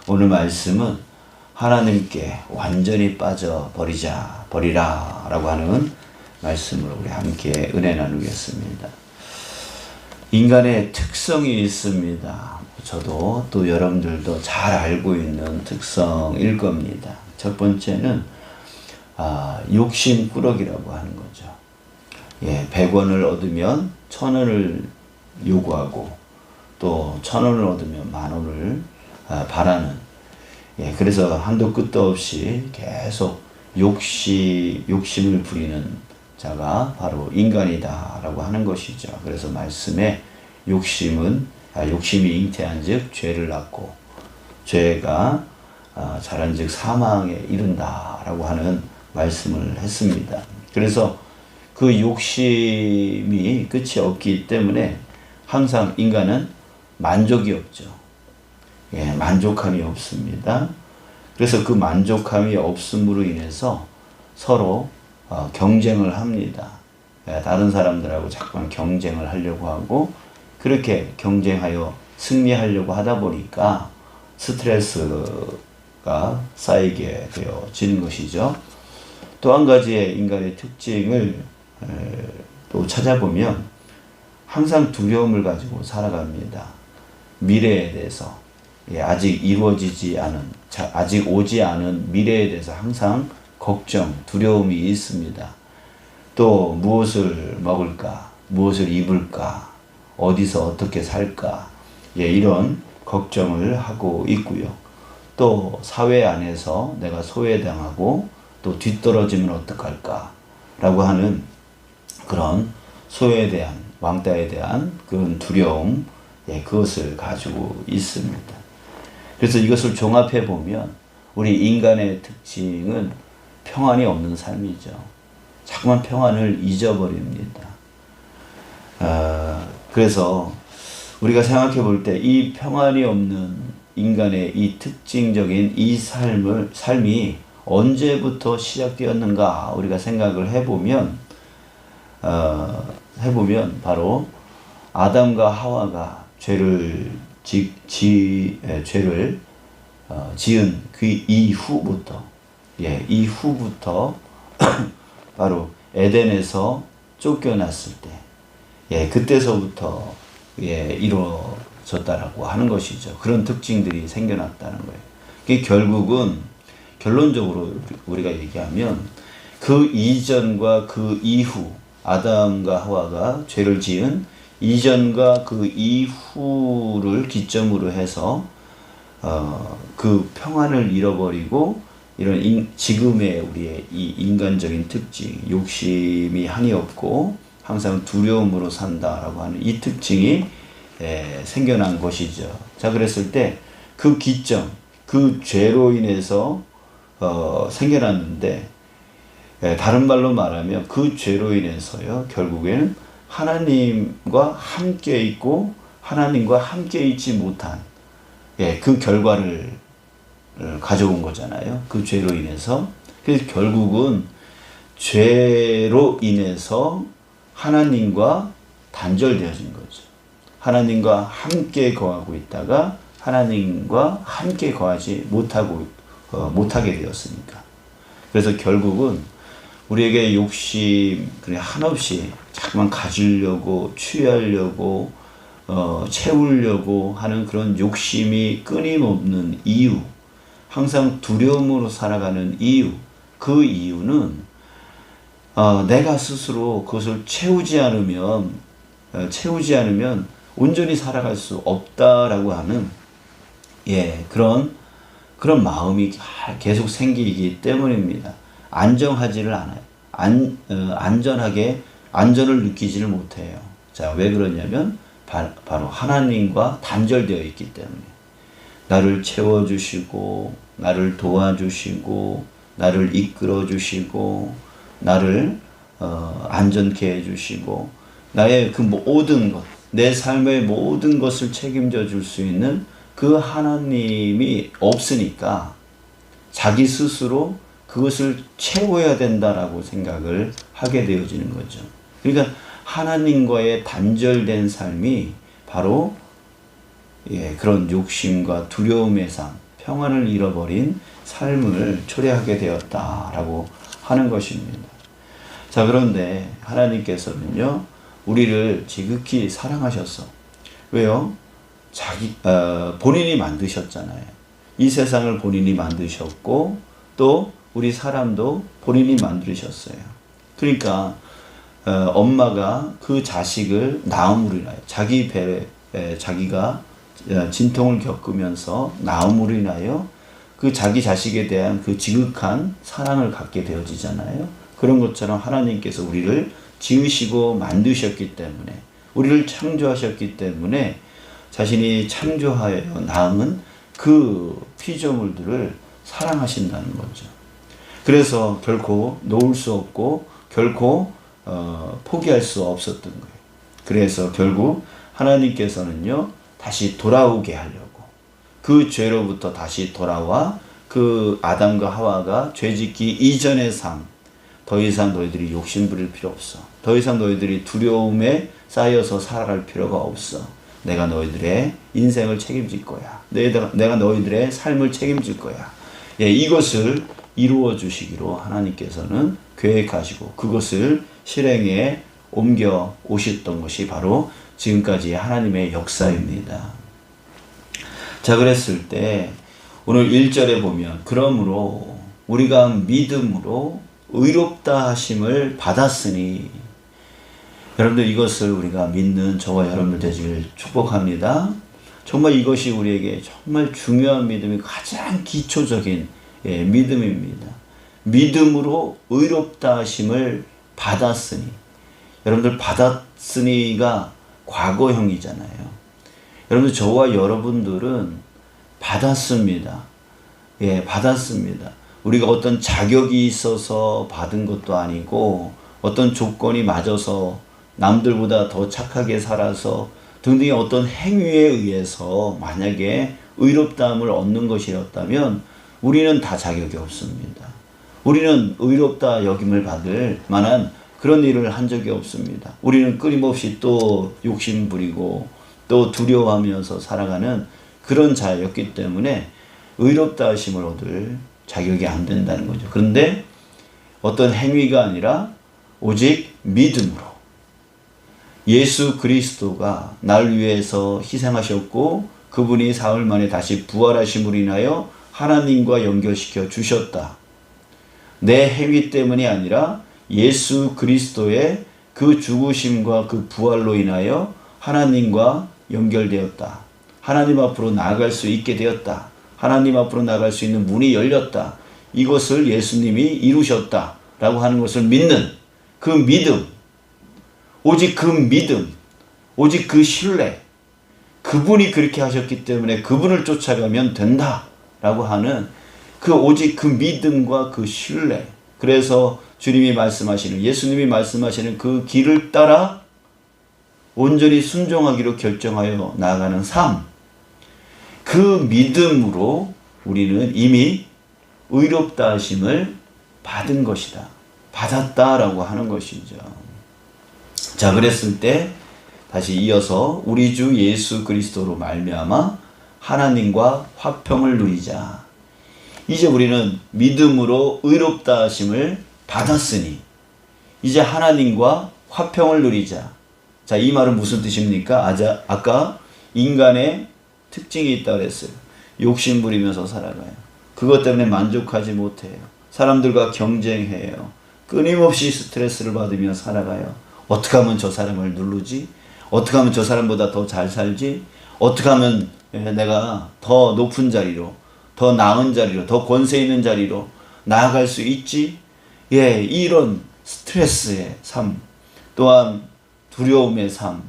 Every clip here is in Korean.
오늘 말씀은 하나님께 완전히 버리라 라고 하는 말씀으로 우리 함께 은혜 나누겠습니다. 인간의 특성이 있습니다. 저도 또 여러분들도 잘 알고 있는 특성일 겁니다. 첫 번째는 욕심꾸러기라고 하는 거죠. 100원을 얻으면 1000원을 요구하고 또 1000원을 얻으면 10,000원을 바라는, 그래서 한도 끝도 없이 계속 욕심을 부리는 자가 바로 인간이다 라고 하는 것이죠. 그래서 말씀에 욕심이 잉태한 즉 죄를 낳고 죄가 자란 즉 사망에 이른다 라고 하는 말씀을 했습니다. 그래서 그 욕심이 끝이 없기 때문에 항상 인간은 만족이 없죠. 만족함이 없습니다. 그래서 그 만족함이 없음으로 인해서 서로 경쟁을 합니다. 다른 사람들하고 자꾸만 경쟁을 하려고 하고, 그렇게 경쟁하여 승리하려고 하다 보니까 스트레스가 쌓이게 되어지는 것이죠. 또 한 가지의 인간의 특징을 또 찾아보면 항상 두려움을 가지고 살아갑니다. 미래에 대해서, 아직 이루어지지 않은, 아직 오지 않은 미래에 대해서 항상 걱정, 두려움이 있습니다. 또 무엇을 먹을까, 무엇을 입을까, 어디서 어떻게 살까, 이런 걱정을 하고 있고요. 또 사회 안에서 내가 소외당하고 또 뒤떨어지면 어떡할까 라고 하는 그런 소외에 대한, 왕따에 대한 그런 두려움, 그것을 가지고 있습니다. 그래서 이것을 종합해 보면 우리 인간의 특징은 평안이 없는 삶이죠. 자꾸만 평안을 잊어버립니다. 그래서 우리가 생각해 볼 때 이 평안이 없는 인간의 이 특징적인 이 삶이 언제부터 시작되었는가 우리가 생각을 해보면 바로 아담과 하와가 죄를 지은 그 이후부터 바로 에덴에서 쫓겨났을 때, 그때서부터 이루어졌다라고 하는 것이죠. 그런 특징들이 생겨났다는 거예요. 그게 결론적으로 우리가 얘기하면 그 이전과 그 이후, 아담과 하와가 죄를 지은 이전과 그 이후를 기점으로 해서 그 평안을 잃어버리고 이런 지금의 우리의 이 인간적인 특징, 욕심이 한이 없고 항상 두려움으로 산다라고 하는 이 특징이 생겨난 것이죠. 자, 그랬을 때 그 기점, 그 죄로 인해서 생겨났는데, 다른 말로 말하면 그 죄로 인해서요, 결국에는 하나님과 함께 있고 하나님과 함께 있지 못한 그 결과를 가져온 거잖아요. 그 죄로 인해서. 그래서 결국은 죄로 인해서 하나님과 단절되어진 거죠. 하나님과 함께 거하고 있다가 하나님과 함께 거하지 못하게 되었으니까. 그래서 결국은 우리에게 욕심 한없이 자꾸만 가지려고, 취하려고, 채우려고 하는 그런 욕심이 끊임없는 이유, 항상 두려움으로 살아가는 이유, 그 이유는 내가 스스로 그것을 채우지 않으면 온전히 살아갈 수 없다라고 하는 그런 마음이 계속 생기기 때문입니다. 안정하지를 않아요. 안전을 느끼지를 못해요. 자, 왜 그러냐면 바로 하나님과 단절되어 있기 때문에. 나를 채워주시고, 나를 도와주시고, 나를 이끌어주시고, 나를 안전케 해주시고, 나의 그 모든 것, 내 삶의 모든 것을 책임져 줄 수 있는 그 하나님이 없으니까 자기 스스로 그것을 채워야 된다라고 생각을 하게 되어지는 거죠. 그러니까 하나님과의 단절된 삶이 바로 그런 욕심과 두려움의 삶, 평안을 잃어버린 삶을 초래하게 되었다라고 하는 것입니다. 자, 그런데 하나님께서는요, 우리를 지극히 사랑하셨어. 왜요? 본인이 만드셨잖아요. 이 세상을 본인이 만드셨고, 또 우리 사람도 본인이 만드셨어요. 그러니까, 엄마가 그 자식을 낳음으로 인하여, 자기 배에 자기가 진통을 겪으면서 낳음으로 인하여 그 자기 자식에 대한 그 지극한 사랑을 갖게 되어지잖아요. 그런 것처럼 하나님께서 우리를 지으시고 만드셨기 때문에, 우리를 창조하셨기 때문에 자신이 창조하여 낳은 그 피조물들을 사랑하신다는 거죠. 그래서 결코 놓을 수 없고 결코 포기할 수 없었던 거예요. 그래서 결국 하나님께서는요, 다시 돌아오게 하려고, 그 죄로부터 다시 돌아와 그 아담과 하와가 죄짓기 이전의 삶, 더 이상 너희들이 욕심 부릴 필요 없어. 더 이상 너희들이 두려움에 쌓여서 살아갈 필요가 없어. 내가 너희들의 인생을 책임질 거야. 내가 너희들의 삶을 책임질 거야. 이것을 이루어 주시기로 하나님께서는 계획하시고 그것을 실행에 옮겨 오셨던 것이 바로 지금까지의 하나님의 역사입니다. 자, 그랬을 때 오늘 1절에 보면, 그러므로 우리가 믿음으로 의롭다 하심을 받았으니, 여러분들 이것을 우리가 믿는 저와 여러분들 되시길 축복합니다. 정말 이것이 우리에게 정말 중요한 믿음이, 가장 기초적인 믿음입니다. 믿음으로 의롭다 하심을 받았으니, 여러분들 받았으니가 과거형이잖아요. 여러분들, 저와 여러분들은 받았습니다. 받았습니다. 우리가 어떤 자격이 있어서 받은 것도 아니고, 어떤 조건이 맞아서 남들보다 더 착하게 살아서 등등의 어떤 행위에 의해서 만약에 의롭다함을 얻는 것이었다면 우리는 다 자격이 없습니다. 우리는 의롭다 여김을 받을 만한 그런 일을 한 적이 없습니다. 우리는 끊임없이 또 욕심 부리고 또 두려워하면서 살아가는 그런 자였기 때문에 의롭다 하심을 얻을 자격이 안 된다는 거죠. 그런데 어떤 행위가 아니라 오직 믿음으로 예수 그리스도가 날 위해서 희생하셨고 그분이 사흘 만에 다시 부활하심으로 인하여 하나님과 연결시켜 주셨다. 내 행위 때문이 아니라 예수 그리스도의 그 죽으심과 그 부활로 인하여 하나님과 연결되었다. 하나님 앞으로 나아갈 수 있게 되었다. 하나님 앞으로 나아갈 수 있는 문이 열렸다. 이것을 예수님이 이루셨다 라고 하는 것을 믿는 그 믿음, 오직 그 믿음, 오직 그 신뢰, 그분이 그렇게 하셨기 때문에 그분을 쫓아가면 된다 라고 하는 그 오직 그 믿음과 그 신뢰. 그래서 주님이 말씀하시는, 예수님이 말씀하시는 그 길을 따라 온전히 순종하기로 결정하여 나아가는 삶, 그 믿음으로 우리는 이미 의롭다 하심을 받은 것이다, 받았다라고 하는 것이죠. 자, 그랬을 때 다시 이어서 우리 주 예수 그리스도로 말미암아 하나님과 화평을 누리자. 이제 우리는 믿음으로 의롭다 하심을 받았으니 이제 하나님과 화평을 누리자. 자, 이 말은 무슨 뜻입니까? 아까 인간의 특징이 있다고 그랬어요. 욕심 부리면서 살아가요. 그것 때문에 만족하지 못해요. 사람들과 경쟁해요. 끊임없이 스트레스를 받으며 살아가요. 어떻게 하면 저 사람을 누르지? 어떻게 하면 저 사람보다 더 잘 살지? 어떻게 하면 내가 더 높은 자리로, 더 나은 자리로, 더 권세 있는 자리로 나아갈 수 있지? 이런 스트레스의 삶, 또한 두려움의 삶,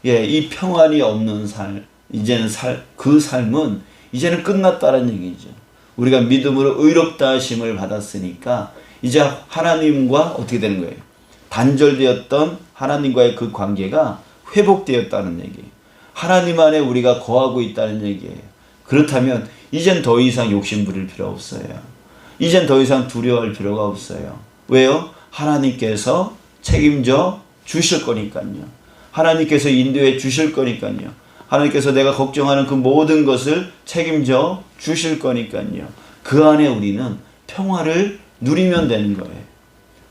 이 평안이 없는 삶, 이제는 그 삶은 이제는 끝났다는 얘기죠. 우리가 믿음으로 의롭다 하심을 받았으니까 이제 하나님과 어떻게 되는 거예요? 단절되었던 하나님과의 그 관계가 회복되었다는 얘기예요. 하나님 안에 우리가 거하고 있다는 얘기예요. 그렇다면 이젠 더 이상 욕심 부릴 필요 없어요. 이젠 더 이상 두려워할 필요가 없어요. 왜요? 하나님께서 책임져 주실 거니까요. 하나님께서 인도해 주실 거니까요. 하나님께서 내가 걱정하는 그 모든 것을 책임져 주실 거니까요. 그 안에 우리는 평화를 누리면 되는 거예요.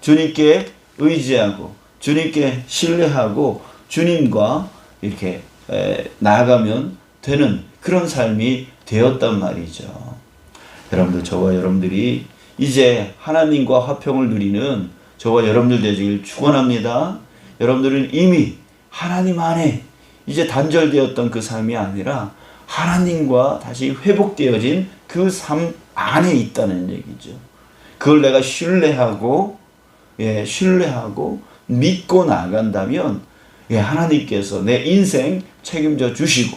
주님께 의지하고 주님께 신뢰하고 주님과 이렇게 나아가면 되는 그런 삶이 되었단 말이죠. 여러분들, 저와 여러분들이 이제 하나님과 화평을 누리는 저와 여러분들 되시길 축원합니다. 여러분들은 이미 하나님 안에 이제 단절되었던 그 삶이 아니라 하나님과 다시 회복되어진 그 삶 안에 있다는 얘기죠. 그걸 내가 신뢰하고 믿고 나간다면 하나님께서 내 인생 책임져 주시고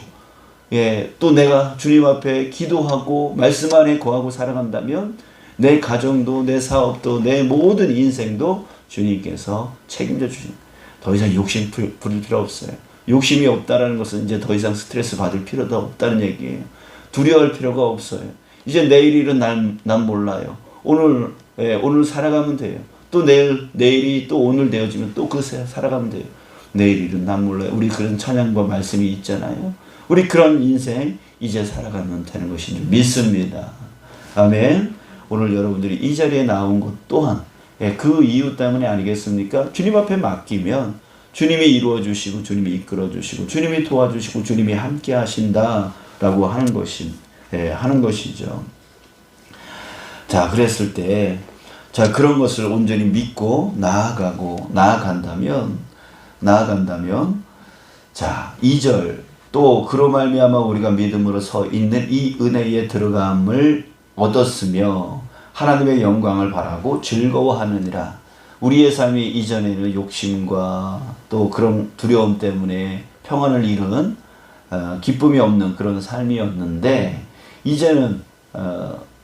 또 내가 주님 앞에 기도하고 말씀 안에 거하고 살아간다면 내 가정도 내 사업도 내 모든 인생도 주님께서 책임져 주십니다. 더 이상 욕심 부릴 필요 없어요. 욕심이 없다라는 것은 이제 더 이상 스트레스 받을 필요도 없다는 얘기예요. 두려워할 필요가 없어요. 이제 내일 일은 난 몰라요. 오늘 살아가면 돼요. 또 내일이 또 오늘 되어지면 또 그 살아가면 돼요. 내일 일은 난 몰라요. 우리 그런 찬양과 말씀이 있잖아요. 우리 그런 인생 이제 살아가면 되는 것인 줄 믿습니다. 아멘. 오늘 여러분들이 이 자리에 나온 것 또한 그 이유 때문에 아니겠습니까? 주님 앞에 맡기면 주님이 이루어 주시고 주님이 이끌어 주시고 주님이 도와주시고 주님이 함께 하신다라고 하는 것이죠. 자, 그랬을 때 그런 것을 온전히 믿고 나아간다면 자, 2절 또 그로 말미암아 우리가 믿음으로 서 있는 이 은혜에 들어감을 얻었으며 하나님의 영광을 바라고 즐거워하느니라. 우리의 삶이 이전에는 욕심과 또 그런 두려움 때문에 평안을 잃은 기쁨이 없는 그런 삶이었는데 이제는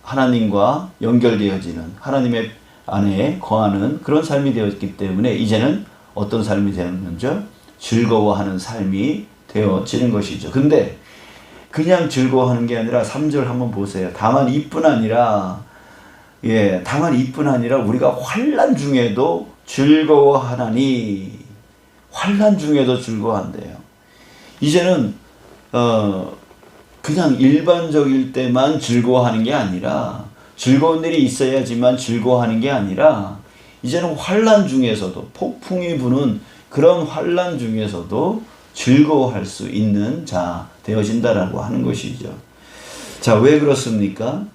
하나님과 연결되어지는 하나님의 안에 거하는 그런 삶이 되었기 때문에 이제는 어떤 삶이 되었는지 즐거워하는 삶이 되어지는 것이죠. 근데 그냥 즐거워하는 게 아니라 3절 한번 보세요. 다만 이뿐 아니라 우리가 환난 중에도 즐거워하나니. 환난 중에도 즐거워한대요. 이제는 그냥 일반적일 때만 즐거워하는 게 아니라 즐거운 일이 있어야지만 즐거워하는 게 아니라 이제는 환난 중에서도 폭풍이 부는 그런 환난 중에서도 즐거워할 수 있는 자 되어진다라고 하는 것이죠. 자, 왜 그렇습니까?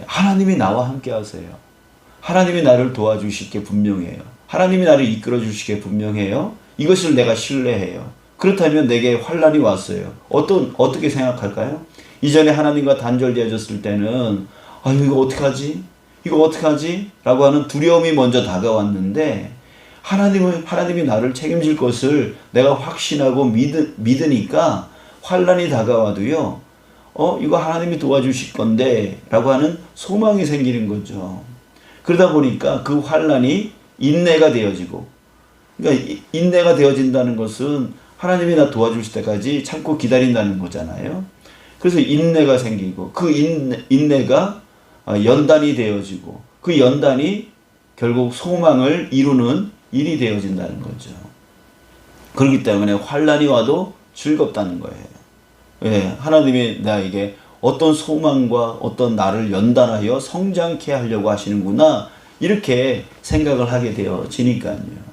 하나님이 나와 함께 하세요. 하나님이 나를 도와주시게 분명해요. 하나님이 나를 이끌어 주시게 분명해요. 이것을 내가 신뢰해요. 그렇다면 내게 환난이 왔어요. 어떻게 생각할까요? 이전에 하나님과 단절되어졌을 때는 이거 어떡하지? 라고 하는 두려움이 먼저 다가왔는데 하나님이 나를 책임질 것을 내가 확신하고 믿으니까 환난이 다가와도요. 이거 하나님이 도와주실 건데 라고 하는 소망이 생기는 거죠. 그러다 보니까 그 환난이 인내가 되어지고, 그러니까 인내가 되어진다는 것은 하나님이 나 도와주실 때까지 참고 기다린다는 거잖아요. 그래서 인내가 생기고 그 인내가 연단이 되어지고 그 연단이 결국 소망을 이루는 일이 되어진다는 거죠. 그렇기 때문에 환난이 와도 즐겁다는 거예요. 하나님이 나에게 어떤 소망과 어떤 나를 연단하여 성장케 하려고 하시는구나, 이렇게 생각을 하게 되어지니까요.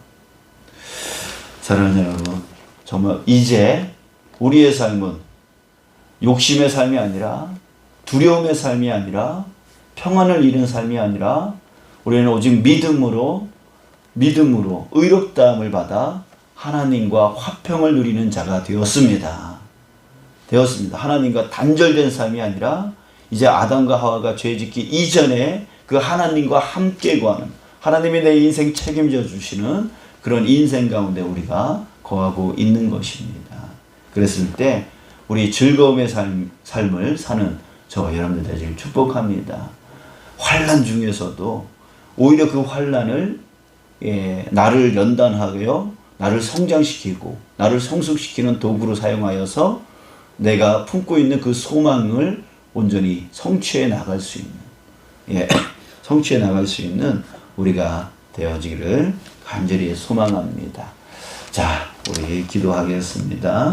사랑하는 여러분, 정말 이제 우리의 삶은 욕심의 삶이 아니라 두려움의 삶이 아니라 평안을 잃은 삶이 아니라 우리는 오직 믿음으로 의롭다함을 받아 하나님과 화평을 누리는 자가 되었습니다. 하나님과 단절된 삶이 아니라 이제 아담과 하와가 죄짓기 이전에 그 하나님과 함께 거하는, 하나님이 내 인생 책임져 주시는 그런 인생 가운데 우리가 거하고 있는 것입니다. 그랬을 때 우리 즐거움의 삶을 사는 저와 여러분들 되시길 축복합니다. 환난 중에서도 오히려 그 환난을 나를 연단하여 나를 성장시키고 나를 성숙시키는 도구로 사용하여서 내가 품고 있는 그 소망을 온전히 성취해 나갈 수 있는 우리가 되어지기를 간절히 소망합니다. 자, 우리 기도하겠습니다.